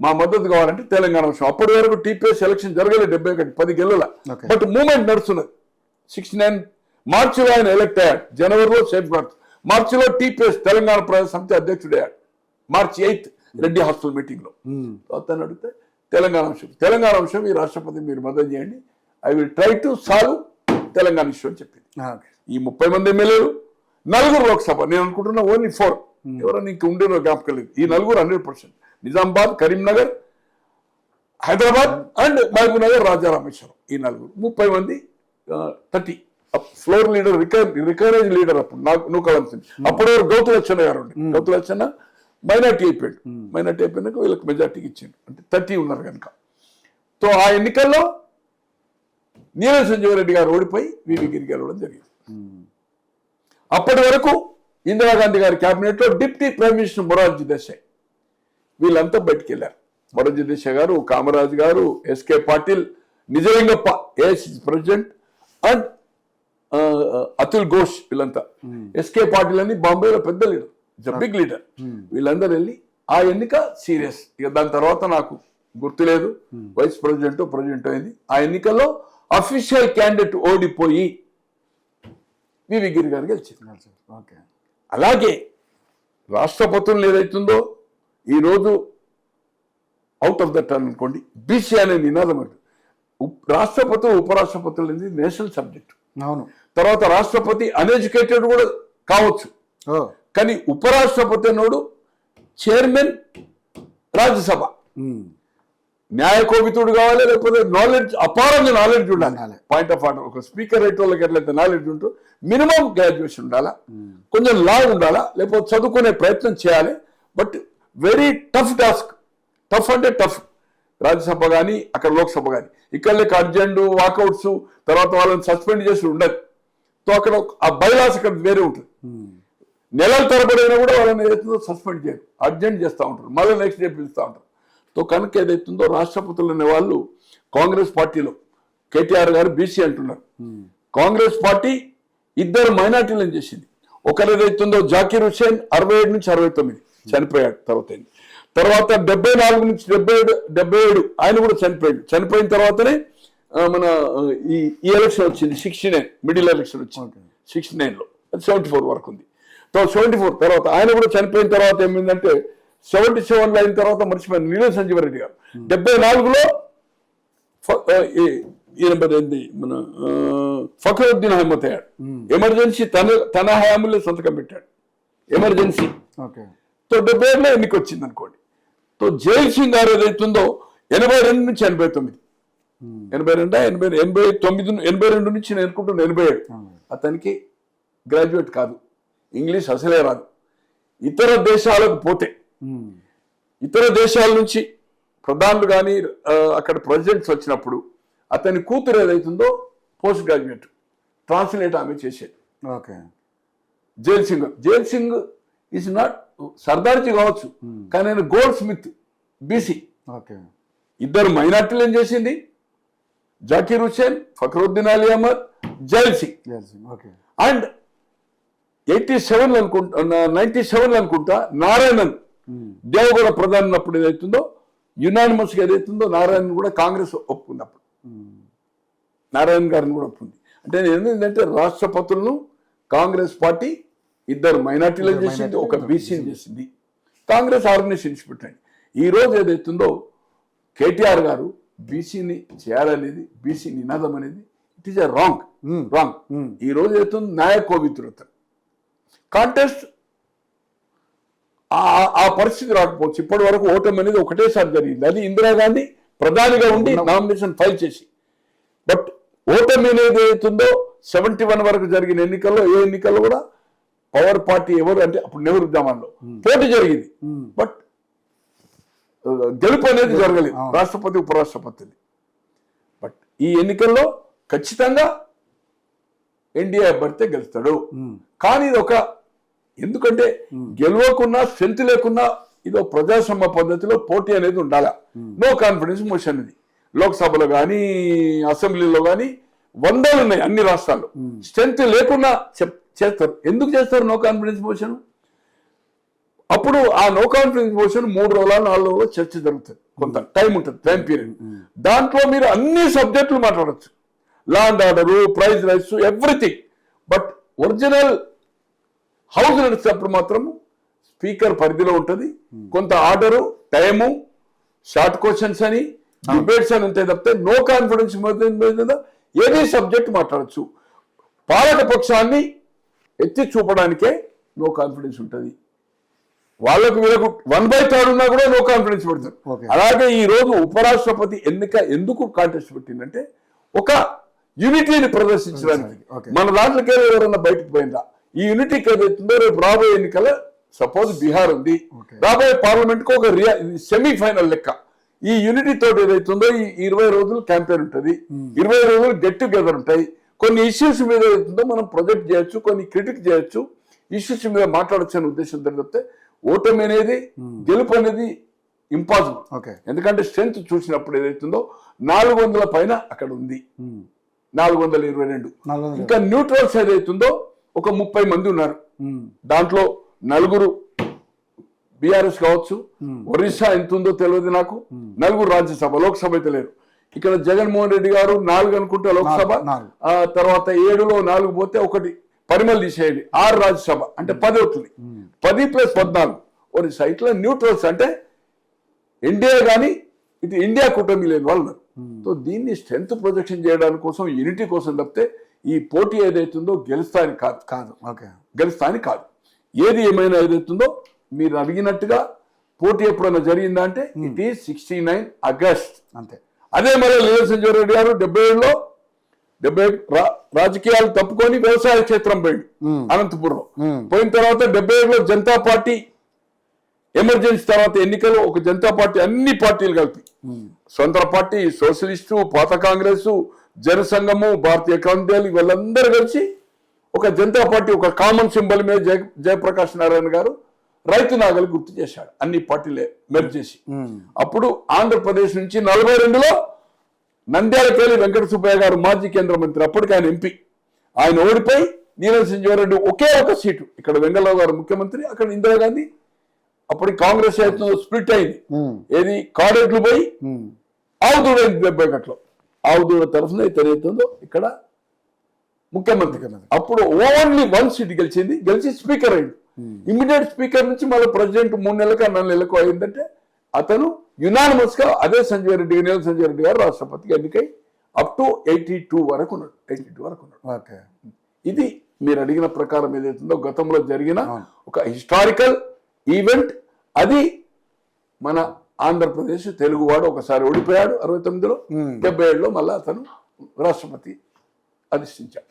మా మద్దతు కావాలంటే తెలంగాణ విషయం. అప్పటి వరకు టీపీఎస్ ఎలక్షన్ జరగలేదు 71 10 గెలల. బట్ మూవ్మెంట్ నడుస్తున్నది. 69 మార్చిలో ఆయన ఎలక్ట్ అయ్యాడు. జనవరిలో సేఫ్ గార్డ్స్, మార్చిలో టీపీఎస్ తెలంగాణ ప్రజా సమితి అధ్యక్షుడయ్యాడు. March 8 రెడ్డి హాస్టల్ మీటింగ్ లో అతను అడిగితే తెలంగాణ విషయం ఈ రాష్ట్రపతి మీరు మద్దతు చేయండి, I will try to solve Telangana issue అని చెప్పింది. ఈ 30 మంది ఎమ్మెల్యేలు, 4 లోక్సభ, నేను అనుకుంటున్నా ఓన్లీ 4 ఎవరో నీకు ఉండేనో జ్ఞాపకం లేదు. ఈ 4 100%, నిజామాబాద్, కరీంనగర్, హైదరాబాద్ అండ్ మహబూబ్ నగర్, రాజారామేశ్వరం, ఈ 4 30 మంది 30 ఫ్లోర్ లీడర్, రికవరేజ్ లీడర్ అప్పుడు నూకవంశం. అప్పుడు గౌతులచ్చన్న గారు ఉండే. గౌతులచ్చన్న మైనార్టీ అయిపోయాడు. మైనార్టీ అయిపోయినాక వీళ్ళకి మెజార్టీకి ఇచ్చాడు. అంటే 30 ఉన్నారు కనుక. సో ఆ ఎన్నికల్లో నీలం సంజీవ్ రెడ్డి గారు ఓడిపోయి వివి గిరి గెలవడం జరిగింది. అప్పటి వరకు ఇందిరాగాంధీ గారి క్యాబినెట్ లో deputy prime minister Morarji Desai, వీళ్ళంతా బయటికి వెళ్ళారు. మొరార్జీ దేశాయ్ గారు, కామరాజ్ గారు, S K Patil, Nijalingappa AICC president and Atul Ghosh, వీళ్ళంతా. ఎస్కే పాటిల్ అని బాంబేలో పెద్ద లీడర్, బిగ్ లీడర్. వీళ్ళందరూ వెళ్ళి ఆ ఎన్నిక సీరియస్. ఇక దాని తర్వాత నాకు గుర్తులేదు, వైస్ ప్రెసిడెంట్ అయింది. ఆ ఎన్నికల్లో అఫీషియల్ క్యాండిడేట్ ఓడిపోయి వివి గిరి గారు గెలిచింది. అలాగే రాష్ట్రపతులు ఏదైతుందో ఈరోజు అవుట్ ఆఫ్ ద టర్న్ అనుకోండి, బీసీ అనే నినాదం అంటుంది. రాష్ట్రపతులు, ఉపరాష్ట్రపతులు అనేది నేషనల్ సబ్జెక్ట్. అవును. తర్వాత రాష్ట్రపతి అన్ఎడ్యుకేటెడ్ కూడా కావచ్చు, కానీ ఉపరాష్ట్రపతి అన్నోడు చైర్మన్ రాజ్యసభ, న్యాయకోవితుడు కావాలి, లేకపోతే నాలెడ్జ్, అపారంగా నాలెడ్జ్ ఉండాలి. పాయింట్ ఆఫ్ ఆర్డర్, ఒక స్పీకర్ రేట్ వాళ్ళకి ఎట్లయితే నాలెడ్జ్ ఉంటూ మినిమం గ్రాడ్యుయేషన్ ఉండాలా, కొంచెం లా ఉండాలా, లేకపోతే చదువుకునే ప్రయత్నం చేయాలి. But very tough task. Tough అంటే టఫ్. రాజ్యసభ కానీ అక్కడ లోక్సభ కానీ ఇక్కడ లేక అర్జెంట్ వాకౌట్స్, తర్వాత వాళ్ళని సస్పెండ్ చేసి ఉండదు. సో అక్కడ ఆ బైలాస్ అక్కడ వేరే ఉంటుంది. నెలల తరబడైనా కూడా వాళ్ళని ఏదైతుందో సస్పెండ్ చేయరు, అర్జెంట్ చేస్తూ ఉంటారు, మళ్ళీ నెక్స్ట్ డే పిలుస్తూ ఉంటారు. సో కనుక ఏదైతుందో రాష్ట్రపతులు అనే వాళ్ళు కాంగ్రెస్ పార్టీలో కేటీఆర్ గారు బీసీ అంటున్నారు. కాంగ్రెస్ పార్టీ 2 మైనార్టీలను చేసింది. ఒకరు ఏదైతుందో జాకీర్ హుస్సేన్ 67 నుంచి 69 చనిపోయాడు. తర్వాత 74 నుంచి 77 ఆయన కూడా చనిపోయాడు. చనిపోయిన తర్వాతనే మన ఈ ఎలక్షన్ వచ్చింది 69, మిడిల్ ఎలక్షన్ వచ్చింది 69లో. 74 వరకు ఉంది. 74 తర్వాత ఆయన కూడా చనిపోయిన తర్వాత ఏమైందంటే 77లో అయిన తర్వాత మర్చిపోయింది నీలం సంజీవ్ రెడ్డి గారు. 74లో మన ఫక్రుద్దీన్ అహ్మద్ అయ్యాడు. ఎమర్జెన్సీ తన హయాంలో సంతకం పెట్టాడు, ఎమర్జెన్సీ. సో 77లో ఎన్నిక వచ్చింది అనుకోండి. సో జైల్ సింగ్ గారు ఏదైతుందో 82 నుంచి 89, 82 నుంచి నేను అనుకుంటున్నాను 87. అతనికి గ్రాడ్యుయేట్ కాదు, ఇంగ్లీష్ అసలే రాదు. ఇతర దేశాలకు పోతే, ఇతర దేశాల నుంచి ప్రధానులు కానీ అక్కడ ప్రెసిడెంట్స్ వచ్చినప్పుడు అతని కూతురు ఏదైతుందో పోస్ట్ గ్రాడ్యుయేట్, ట్రాన్స్లేట్ ఆమె చేసేది. Jail Singh is not Sardarji కావచ్చు, కానీ ఆయన గోల్డ్ స్మిత్, బీసీ. 2 మైనార్టీలు ఏం చేసింది, జాకీర్ హుస్సేన్, ఫక్రుద్దీన్ అలీ అహ్మద్, జైల్ సింగ్. అండ్ 97లో అనుకుంటా, 97లో అనుకుంటా నారాయణన్ దేవగౌడ ప్రధాని ఉన్నప్పుడు ఏదైతుందో యునానిమస్ గా ఏదైతుందో నారాయణన్ కూడా కాంగ్రెస్ ఒప్పుకుంది. అప్పుడు నారాయణ్ గారిని కూడా ఒప్పుకుంది. అంటే ఏంటంటే రాష్ట్రపతులను కాంగ్రెస్ పార్టీ 2 మైనార్టీలను చేసింది, ఒక బీసీని చేసింది. కాంగ్రెస్ ఆర్గనైజేషన్ పెట్టండి. ఈ రోజు ఏదైతుందో కేటీఆర్ గారు బీసీని చేయాలనేది, బీసీ నినాదం అనేది ఇట్ ఈస్ ఎ రాంగ్. ఈ రోజు ఏదైతుంది న్యాయ కోవితుడత కాంటెస్ట్, ఆ పరిస్థితి రాకపోవచ్చు. ఇప్పటి వరకు ఓటమి అనేది ఒకటేసారి జరిగింది, అది ఇందిరాగాంధీ ప్రధానిగా ఉండి నామినేషన్ ఫైల్ చేసి. బట్ ఓటమి అనేది ఏదైతుందో 71 వరకు జరిగిన ఎన్నికల్లో, ఏ ఎన్నికల్లో కూడా పవర్ పార్టీ ఎవరు అంటే అప్పుడు నెహ్రూ జమాన్లో పోటీ జరిగింది. బట్ గెలుపు అనేది జరగలేదు, రాష్ట్రపతి ఉపరాష్ట్రపతిని. బట్ ఈ ఎన్నికల్లో ఖచ్చితంగా ఎన్డీఏ అభ్యర్థి గెలుస్తాడు. కానీ ఇది ఒక, ఎందుకంటే గెలవకున్నా స్ట్రెంత్ లేకున్నా ఇదో ప్రజాస్వామ్య పద్ధతిలో పోటీ అనేది ఉండాలా. నో కాన్ఫిడెన్స్ మోషన్ ఇది లోక్సభలో కానీ అసెంబ్లీలో కానీ 100 ఉన్నాయి అన్ని రాష్ట్రాల్లో. స్ట్రెంత్ లేకున్నా చేస్తారు. ఎందుకు చేస్తారు నో కాన్ఫిడెన్స్ మోషన్? అప్పుడు ఆ నో కాన్ఫిడెన్స్ మోషన్ 3 రోజుల 4 రోజుల చర్చ జరుగుతుంది, కొంత టైం ఉంటుంది, టైం పీరియడ్. దాంట్లో మీరు అన్ని సబ్జెక్టులు మాట్లాడచ్చు, law and order, price rights, everything. But original house నడిచేటప్పుడు మాత్రం స్పీకర్ పరిధిలో ఉంటుంది. కొంత ఆర్డరు, టైము, షార్ట్ క్వశ్చన్స్ అని, డిబేట్స్ అని ఉంటాయి తప్పితే నో కాన్ఫిడెన్స్ మీద ఏది సబ్జెక్ట్ మాట్లాడచ్చు. పాలక పక్షాన్ని ఎత్తి చూపడానికే నో కాన్ఫిడెన్స్ ఉంటుంది. వాళ్ళకు వీళ్ళకు 1/3 ఉన్నా కూడా నో కాన్ఫిడెన్స్ పెడతారు. అలాగే ఈ రోజు ఉపరాష్ట్రపతి ఎన్నిక ఎందుకు కాంటెస్ట్ పెట్టిందంటే ఒక యూనిటీని ప్రదర్శించడానికి. మన దాంట్లోకి ఎవరన్నా బయటకు పోయిందా? ఈ యూనిటీకి ఏదైతుందో రేపు రాబోయే ఎన్నికల సపోజ్ బీహార్ ఉంది, రాబోయే పార్లమెంట్ కు ఒక సెమీఫైనల్ లెక్క. ఈ యూనిటీ తోటి ఏదైతుందో ఈ 20 రోజులు క్యాంపెయిన్ ఉంటుంది, 20 రోజులు గెట్ టుగెదర్ ఉంటాయి. కొన్ని ఇష్యూస్ మీద ఏదైతుందో మనం ప్రొజెక్ట్ చేయొచ్చు, కొన్ని క్రిటిక్ చేయొచ్చు, ఇష్యూస్ మీద మాట్లాడచ్చు అనే ఉద్దేశంతో తప్పితే ఓటమి అనేది, గెలుపు అనేది ఇంపాసిబుల్. ఎందుకంటే స్ట్రెంత్ చూసినప్పుడు ఏదైతుందో 400 పైన అక్కడ ఉంది, 422. ఇంకా న్యూట్రల్స్ ఏదైతుందో ఒక 30 మంది ఉన్నారు. దాంట్లో 4 బీఆర్ఎస్ కావచ్చు, ఒరిస్సా ఎంత ఉందో తెలియదు నాకు, 4 రాజ్యసభ, లోక్సభ అయితే లేరు. ఇక్కడ జగన్మోహన్ రెడ్డి గారు 4 అనుకుంటే లోక్సభ, తర్వాత 7లో 4 పోతే 1 పరిమళ తీసేయండి, 6 రాజ్యసభ అంటే 10 అవుతుంది. 10 + 14 ఒరిస్సా. ఇట్లా న్యూట్రల్స్ అంటే ఇండియా కానీ ఇటు ఇండియా కూటమి లేని వాళ్ళు. సో దీన్ని స్ట్రెంత్ ప్రొజెక్షన్ చేయడానికి కోసం, యూనిటీ కోసం తప్పితే ఈ పోటీ ఏదైతుందో గెలుస్తాని కాదు. గెలుస్తాని కాదు. ఏది ఏమైనా ఏదైతుందో మీరు అడిగినట్టుగా పోటీ ఎప్పుడైనా జరిగిందా అంటే ఇట్ ఈస్ 69 ఆగస్ట్ అంతే. అదే మళ్ళీ లీలా సంజయ్ రెడ్డి గారు 77లో రాజకీయాలు తప్పుకొని వ్యవసాయ క్షేత్రం పోయింది అనంతపురంలో. పోయిన తర్వాత 77లో జనతా పార్టీ ఎమర్జెన్సీ తర్వాత ఎన్నికలు, ఒక జనతా పార్టీ అన్ని పార్టీలు కలిపి, స్వతంత్ర పార్టీ, సోషలిస్టు, పాత కాంగ్రెస్, జనసంఘము, భారతీయ క్రాంతి, వీళ్ళందరూ కలిసి ఒక జనతా పార్టీ, ఒక కామన్ సింబల్ మీద జయప్రకాష్ నారాయణ గారు రైతు నాగలి గుర్తు చేశాడు, అన్ని పార్టీలే మెర్జ్ చేసి. అప్పుడు ఆంధ్రప్రదేశ్ నుంచి 42లో నంద్యాలకెళ్ళి వెంకట సుబ్బయ్య గారు మాజీ కేంద్ర మంత్రి, అప్పటికి ఆయన ఎంపీ, ఆయన ఓడిపోయి నీలం సంజీవ రెడ్డి ఒకే ఒక సీటు, ఇక్కడ వెంగళరావు గారు ముఖ్యమంత్రి, అక్కడ ఇందిరాగాంధీ, అప్పటికి కాంగ్రెస్ స్ప్లిట్ అయింది. ఏది కాడెట్లు పోయి ఆవుదూడ 70 గంటలో, ఆవుదూడ తరఫున ఇతనైతుందో ఇక్కడ ముఖ్యమంత్రి. అప్పుడు ఓన్లీ 1 సీట్ గెలిచింది, గెలిచి స్పీకర్ అయింది. ఇమ్మీడియట్ స్పీకర్ నుంచి మళ్ళీ ప్రెసిడెంట్ 3 నెలలకు 4 నెలలకు అయిందంటే అతను యునానిమస్ గా అదే నీలం సంజయ్ రెడ్డి గారు రాష్ట్రపతికి ఎన్నికై అప్ టు 82 వరకు ఉన్నాడు. ఇది మీరు అడిగిన ప్రకారం ఏదైతుందో గతంలో జరిగిన ఒక హిస్టారికల్ ఈవెంట్. అది మన ఆంధ్రప్రదేశ్ తెలుగువాడు ఒకసారి ఓడిపోయాడు 69లో, 77లో మళ్ళీ అతను రాష్ట్రపతి అధిష్ఠించాడు.